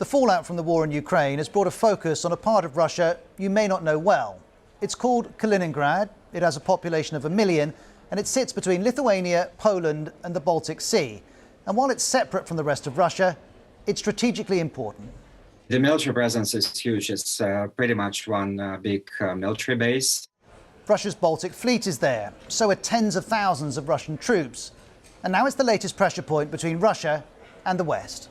The fallout from the war in Ukraine has brought a focus on a part of Russia you may not know well. It's called Kaliningrad. It has a population of 1 million, and it sits between Lithuania, Poland and the Baltic Sea. And while it's separate from the rest of Russia, it's strategically important. The military presence is huge. It's pretty much one big military base. Russia's Baltic fleet is there, so are tens of thousands of Russian troops. And now it's the latest pressure point between Russia and the West.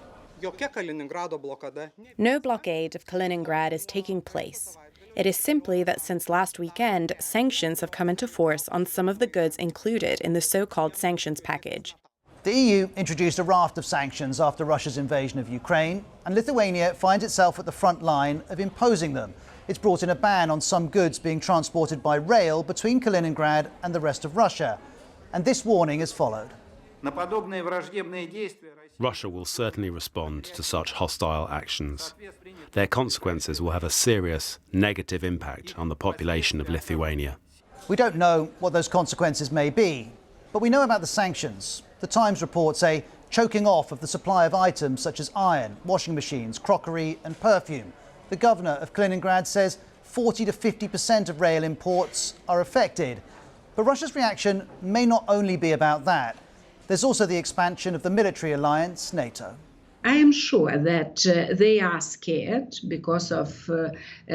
No blockade of Kaliningrad is taking place. It is simply that since last weekend, sanctions have come into force on some of the goods included in the so-called sanctions package. The EU introduced a raft of sanctions after Russia's invasion of Ukraine, and Lithuania finds itself at the front line of imposing them. It's brought in a ban on some goods being transported by rail between Kaliningrad and the rest of Russia. And this warning has followed. Russia will certainly respond to such hostile actions. Their consequences will have a serious negative impact on the population of Lithuania. We don't know what those consequences may be, but we know about the sanctions. The Times reports a choking off of the supply of items such as iron, washing machines, crockery and perfume. The governor of Kaliningrad says 40 to 50% of rail imports are affected. But Russia's reaction may not only be about that. There's also the expansion of the military alliance, NATO. I am sure that they are scared because of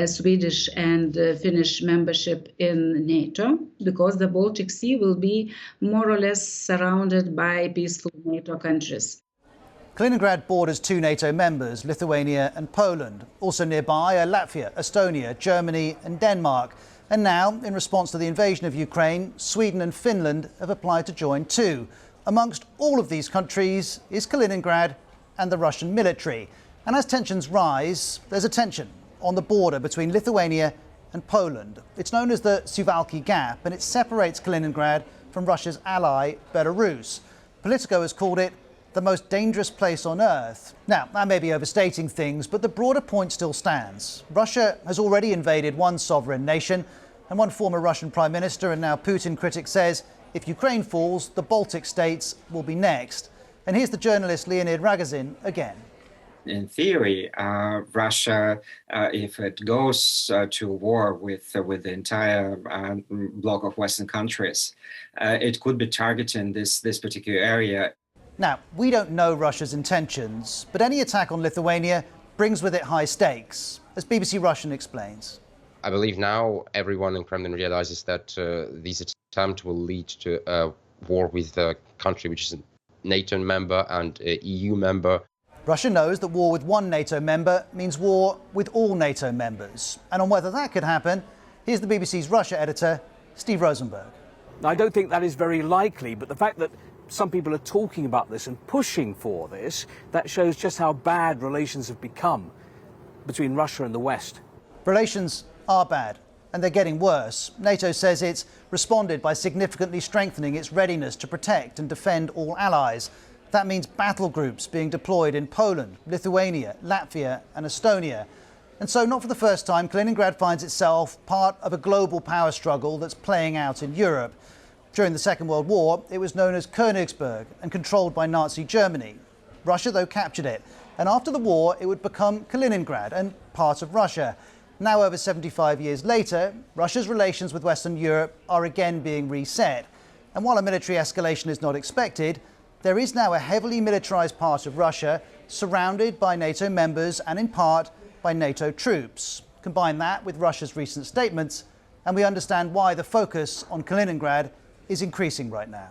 Swedish and Finnish membership in NATO, because the Baltic Sea will be more or less surrounded by peaceful NATO countries. Kaliningrad borders 2 NATO members, Lithuania and Poland. Also nearby are Latvia, Estonia, Germany and Denmark. And now, in response to the invasion of Ukraine, Sweden and Finland have applied to join too. Amongst all of these countries is Kaliningrad and the Russian military. And as tensions rise, there's a tension on the border between Lithuania and Poland. It's known as the Suvalky Gap, and it separates Kaliningrad from Russia's ally, Belarus. Politico has called it the most dangerous place on earth. Now, that may be overstating things, but the broader point still stands. Russia has already invaded one sovereign nation, and one former Russian prime minister and now Putin critic says if Ukraine falls, the Baltic states will be next. And here's the journalist Leonid Ragozin again. In theory, Russia, if it goes to war with the entire bloc of Western countries, it could be targeting this particular area. Now, we don't know Russia's intentions, but any attack on Lithuania brings with it high stakes, as BBC Russian explains. I believe now everyone in Kremlin realizes that this attempt will lead to a war with a country which is a NATO member and an EU member. Russia knows that war with one NATO member means war with all NATO members. And on whether that could happen, here's the BBC's Russia editor, Steve Rosenberg. I don't think that is very likely, but the fact that some people are talking about this and pushing for this, that shows just how bad relations have become between Russia and the West. Relations are bad, and they're getting worse. NATO says it's responded by significantly strengthening its readiness to protect and defend all allies. That means battle groups being deployed in Poland, Lithuania, Latvia and Estonia. And so, not for the first time, Kaliningrad finds itself part of a global power struggle that's playing out in Europe. During the Second World War, it was known as Königsberg and controlled by Nazi Germany. Russia, though, captured it. And after the war, it would become Kaliningrad and part of Russia. Now, over 75 years later, Russia's relations with Western Europe are again being reset. And while a military escalation is not expected, there is now a heavily militarized part of Russia surrounded by NATO members and in part by NATO troops. Combine that with Russia's recent statements, and we understand why the focus on Kaliningrad is increasing right now.